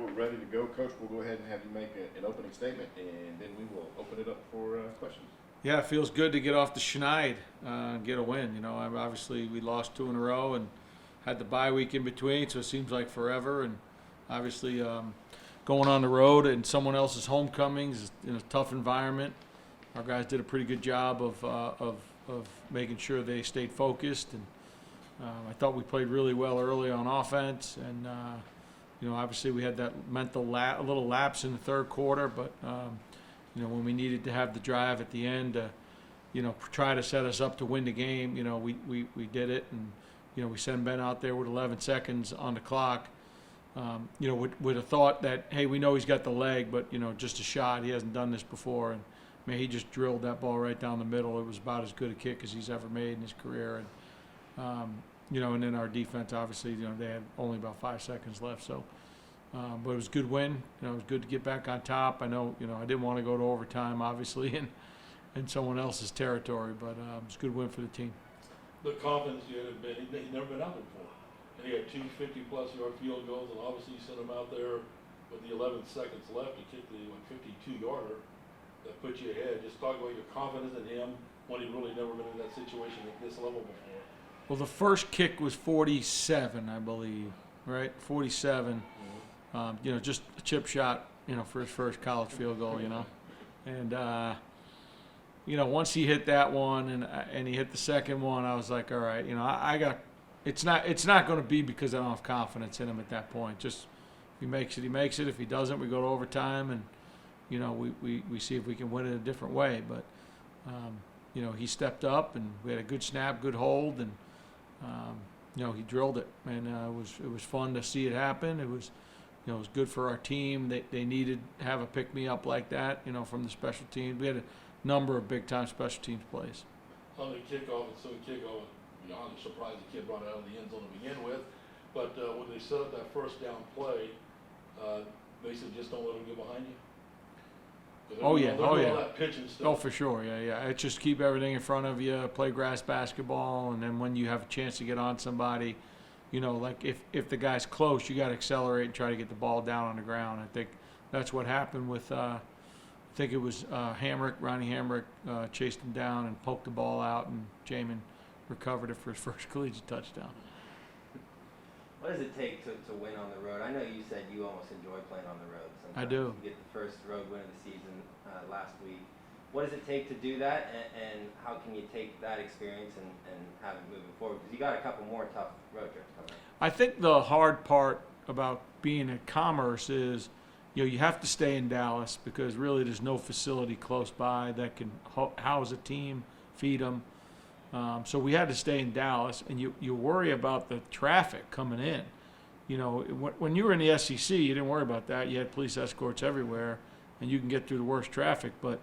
we're ready to go, Coach. We'll go ahead and have you make an opening statement, and then we will open it up for questions. Yeah, it feels good to get off the schneid, get a win. Obviously we lost 2 in a row and had the bye week in between, so it seems like forever. And obviously going on the road and someone else's homecoming is in a tough environment. Our guys did a pretty good job of making sure they stayed focused, and I thought we played really well early on offense. And obviously we had that mental a little lapse in the third quarter, but when we needed to have the drive at the end, try to set us up to win the game, we did it, and we sent Ben out there with 11 seconds on the clock. With a thought that, hey, we know he's got the leg, but just a shot. He hasn't done this before, and he just drilled that ball right down the middle. It was about as good a kick as he's ever made in his career. And and then our defense, obviously, they had only about 5 seconds left. So, but it was a good win. It was good to get back on top. I know, I didn't want to go to overtime, obviously, in someone else's territory, but it was a good win for the team. The confidence you had been, he'd never been out there before. And he had 2 50-plus yard field goals, and obviously you sent him out there with the 11 seconds left to kick the 52-yarder that put you ahead. Just talk about your confidence in him when he'd really never been in that situation at this level before. Well, the first kick was 47, I believe, right? 47. Mm-hmm. Just a chip shot, for his first college field goal, And, once he hit that one and he hit the second one, I was like, all right, it's not going to be because I don't have confidence in him at that point. Just if he makes it, he makes it. If he doesn't, we go to overtime and, we see if we can win it a different way. But, he stepped up and we had a good snap, good hold, and, he drilled it. And it was fun to see it happen. It was good for our team. They needed to have a pick-me-up like that, from the special teams. We had a number of big-time special teams plays. On the kickoff, beyond the surprise the kid brought it out of the end zone to begin with. But when they set up that first down play, they said just don't let them get behind you. Oh yeah. All that pitch and stuff. Oh, for sure. Yeah. It's just keep everything in front of you, play grass basketball, and then when you have a chance to get on somebody, like if the guy's close, you got to accelerate and try to get the ball down on the ground. I think that's what happened with, I think it was Ronnie Hamrick chased him down and poked the ball out, and Jamin recovered it for his first collegiate touchdown. What does it take to win on the road? I know you said you almost enjoy playing on the road. Sometimes I do. You get the first road win of the season last week. What does it take to do that, and how can you take that experience and have it moving forward? Because you got a couple more tough road trips coming up. I think the hard part about being at Commerce is, you have to stay in Dallas because really there's no facility close by that can house a team, feed them. So we had to stay in Dallas, and you worry about the traffic coming in. When you were in the SEC, you didn't worry about that. You had police escorts everywhere, and you can get through the worst traffic. But,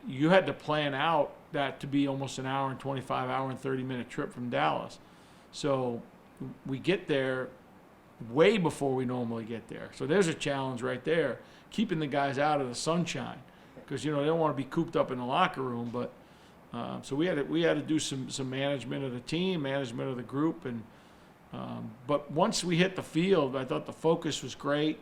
you had to plan out that to be almost an hour and 25, hour and 30-minute trip from Dallas. So we get there way before we normally get there. So there's a challenge right there, keeping the guys out of the sunshine because, they don't want to be cooped up in the locker room. But so we had to do some management of the team, management of the group, and but once we hit the field, I thought the focus was great.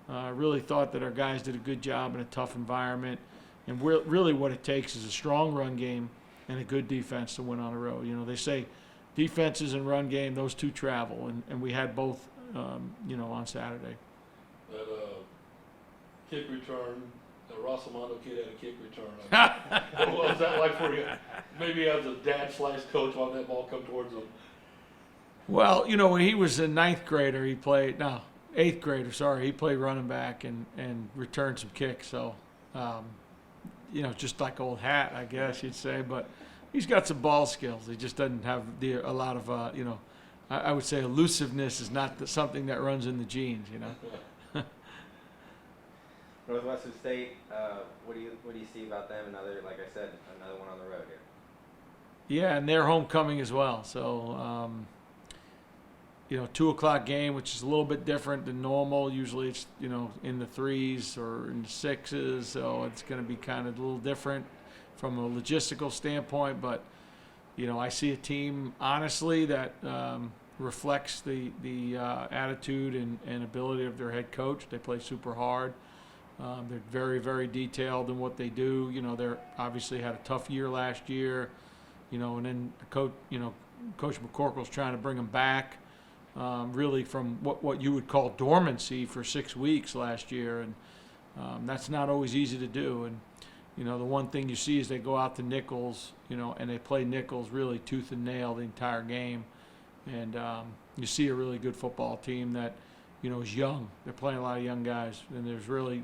I really thought that our guys did a good job in a tough environment, and really what it takes is a strong run game and a good defense to win on the road. They say defenses and run game; those two travel, and we had both. On Saturday. That kick return. The Rossomando kid had a kick return. What was that like for you? Maybe as a dad/coach on that ball come towards him. Well, when he was a eighth grader, he played running back and returned some kicks. So, just like old hat, I guess you'd say. But he's got some ball skills. He just doesn't have a lot of, I would say elusiveness is not something that runs in the genes, Northwestern State, what do you see about them? Another one on the road here. Yeah, and their homecoming as well. So, 2:00 game, which is a little bit different than normal. Usually it's, in the 3s or in the 6s. So it's going to be kind of a little different from a logistical standpoint. But, I see a team, honestly, that, reflects the attitude and ability of their head coach. They play super hard. They're very, very detailed in what they do. You know, they're obviously had a tough year last year. You know, and then the coach, Coach McCorkle's trying to bring them back, really from what you would call dormancy for 6 weeks last year, and that's not always easy to do. And the one thing you see is they go out to Nichols, and they play Nichols really tooth and nail the entire game, and you see a really good football team that is young. They're playing a lot of young guys, and there's really,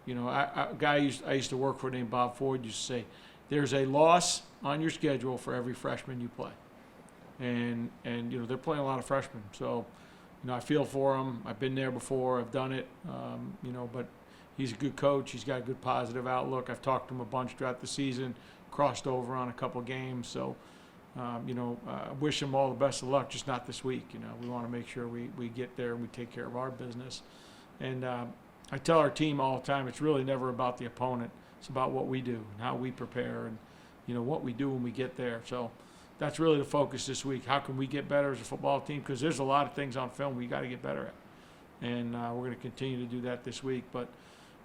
a guy I used to work for named Bob Ford used to say, there's a loss on your schedule for every freshman you play. And they're playing a lot of freshmen. So, I feel for them. I've been there before. I've done it. But he's a good coach. He's got a good positive outlook. I've talked to him a bunch throughout the season, crossed over on a couple games. So, I wish him all the best of luck, just not this week. We want to make sure we get there and we take care of our business. And I tell our team all the time, it's really never about the opponent. It's about what we do and how we prepare and, what we do when we get there. So that's really the focus this week. How can we get better as a football team? Because there's a lot of things on film we got to get better at. And we're going to continue to do that this week. But,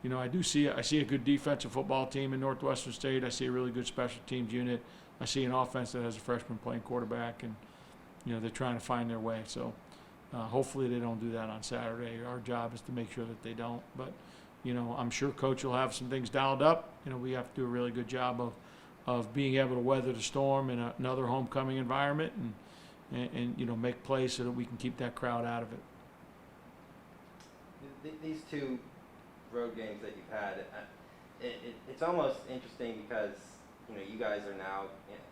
I see a good defensive football team in Northwestern State. I see a really good special teams unit. I see an offense that has a freshman playing quarterback. And, they're trying to find their way. So hopefully they don't do that on Saturday. Our job is to make sure that they don't. But, I'm sure Coach will have some things dialed up. We have to do a really good job of being able to weather the storm in another homecoming environment and make plays so that we can keep that crowd out of it. These two road games that you've had, it's almost interesting because you guys are now,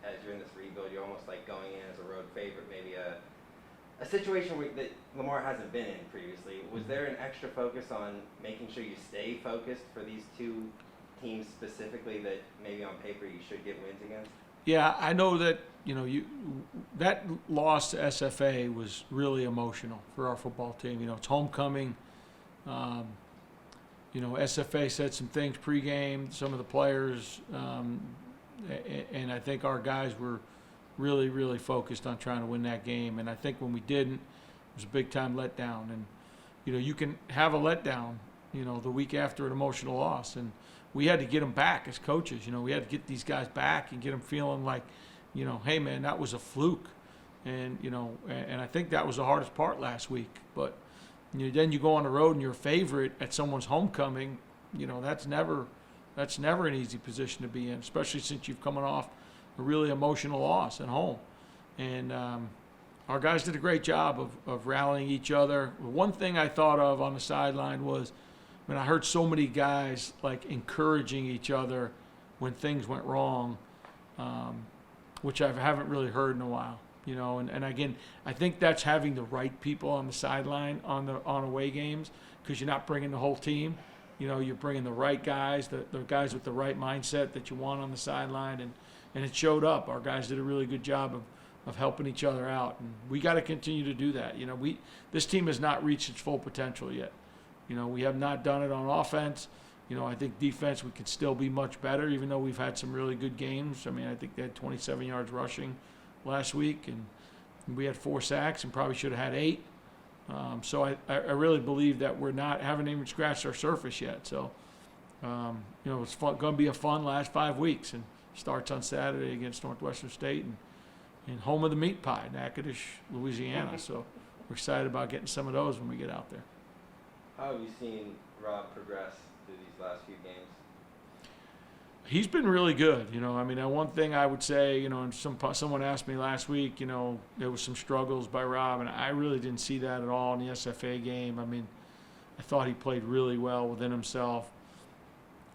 as you're in this rebuild, you're almost like going in as a road favorite, maybe a situation that Lamar hasn't been in previously. Was there an extra focus on making sure you stay focused for these two teams specifically that maybe on paper you should get wins against? Yeah, I know that that loss to SFA was really emotional for our football team. It's homecoming. SFA said some things pregame, some of the players, and I think our guys were really, really focused on trying to win that game. And I think when we didn't, it was a big-time letdown. And, you can have a letdown, the week after an emotional loss. And we had to get them back as coaches. We had to get these guys back and get them feeling like, hey, man, that was a fluke. And, and I think that was the hardest part last week. But then you go on the road and you're a favorite at someone's homecoming. That's never an easy position to be in, especially since you've coming off a really emotional loss at home. And our guys did a great job of rallying each other. One thing I thought of on the sideline was, I heard so many guys like encouraging each other when things went wrong, which I haven't really heard in a while. And again, I think that's having the right people on the sideline on away games, because you're not bringing the whole team. You're bringing the right guys, the guys with the right mindset that you want on the sideline, and it showed up. Our guys did a really good job of helping each other out, and we got to continue to do that. This team has not reached its full potential yet. We have not done it on offense. I think defense we could still be much better, even though we've had some really good games. I think they had 27 yards rushing last week, and we had 4 sacks and probably should have had 8. So I really believe that haven't even scratched our surface yet. So, it's going to be a fun last 5 weeks, and starts on Saturday against Northwestern State and home of the meat pie, Natchitoches, Louisiana. So we're excited about getting some of those when we get out there. How have you seen Rob progress through these last few games? He's been really good. One thing I would say, and someone asked me last week, there was some struggles by Rob, and I really didn't see that at all in the SFA game. I thought he played really well within himself.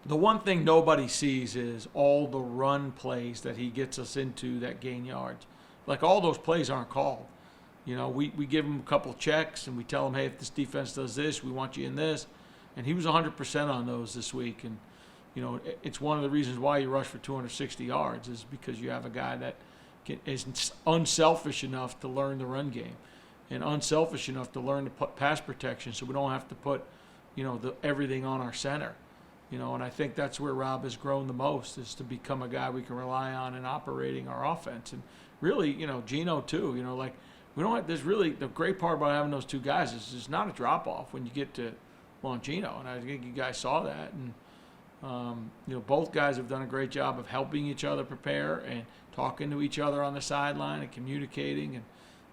The one thing nobody sees is all the run plays that he gets us into that gain yards. Like, all those plays aren't called. We give him a couple checks, and we tell him, hey, if this defense does this, we want you in this. And he was 100% on those this week. And, it's one of the reasons why you rush for 260 yards is because you have a guy that is unselfish enough to learn the run game and unselfish enough to learn the pass protection, so we don't have to put, everything on our center. And I think that's where Rob has grown the most, is to become a guy we can rely on in operating our offense. And really, Gino too, we don't have, there's really, the great part about having those two guys is there's not a drop-off when you get to Longino, and I think you guys saw that. And, you know, both guys have done a great job of helping each other prepare and talking to each other on the sideline and communicating, and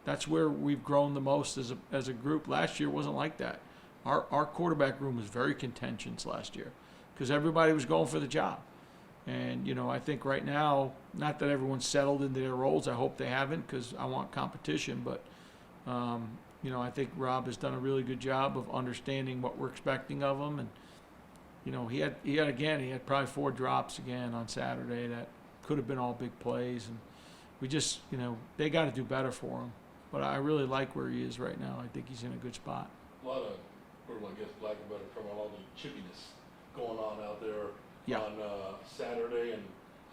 that's where we've grown the most as a group. Last year wasn't like that. Our quarterback room was very contentious last year because everybody was going for the job. And, you know, I think right now, not that everyone's settled into their roles. I hope they haven't because I want competition. But, you know, I think Rob has done a really good job of understanding what we're expecting of him. And, you know, he had probably 4 drops again on Saturday that could have been all big plays. And we just, you know, they got to do better for him. But I really like where he is right now. I think he's in a good spot. A lot of, I guess, lack of a better term, a lot of chippiness going on out there Yeah. on Saturday, and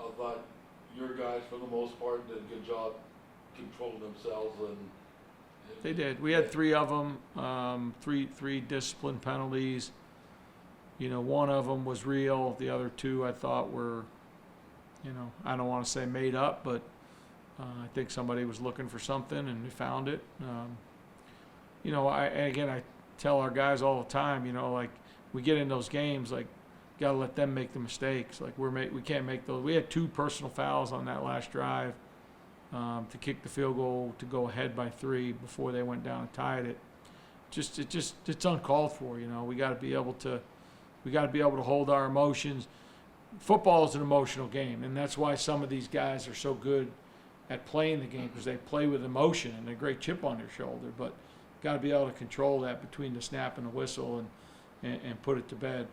I thought your guys, for the most part, did a good job controlling themselves. And They did. We had 3 of them, three discipline penalties. You know, one of them was real. The other 2 I thought were, you know, I don't want to say made up, but I think somebody was looking for something and we found it. You know, I tell our guys all the time, you know, like we get in those games, like gotta let them make the mistakes. Like we can't make those. We had 2 personal fouls on that last drive to kick the field goal to go ahead by 3 before they went down and tied it. It's uncalled for. You know, we got to be able to hold our emotions. Football is an emotional game, and that's why some of these guys are so good at playing the game because they play with emotion and a great chip on their shoulder. But got to be able to control that between the snap and the whistle and put it to bed.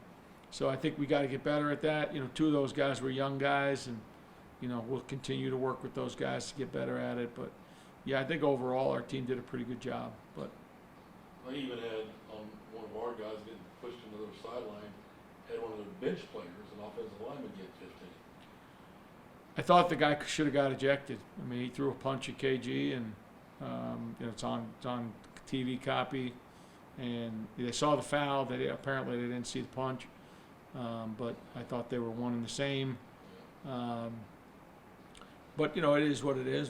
So I think we got to get better at that. You know, 2 of those guys were young guys, and you know we'll continue to work with those guys to get better at it. But yeah, I think overall our team did a pretty good job. But I even had one of our guys getting pushed into their sideline, had one of their bench players, an offensive lineman, get 15. I thought the guy should have got ejected. I mean, he threw a punch at KG, and you know it's on TV copy, and they saw the foul. Apparently they didn't see the punch, but I thought they were one and the same. But you know, it is what it is.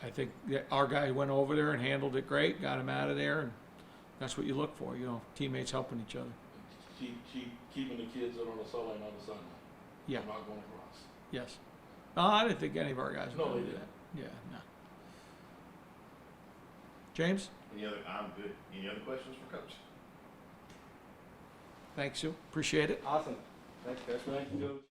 I think our guy went over there and handled it great, got him out of there, and that's what you look for. You know, teammates helping each other. Keeping the kids that are on the sideline on the sideline. Yeah. They're not going across. Yes. No, I didn't think any of our guys No, would they do didn't. that. Yeah, no. James? I'm good. Any other questions for Coach? Thanks, Sue. Appreciate it. Awesome. Thanks, Coach. Thank you, Coach.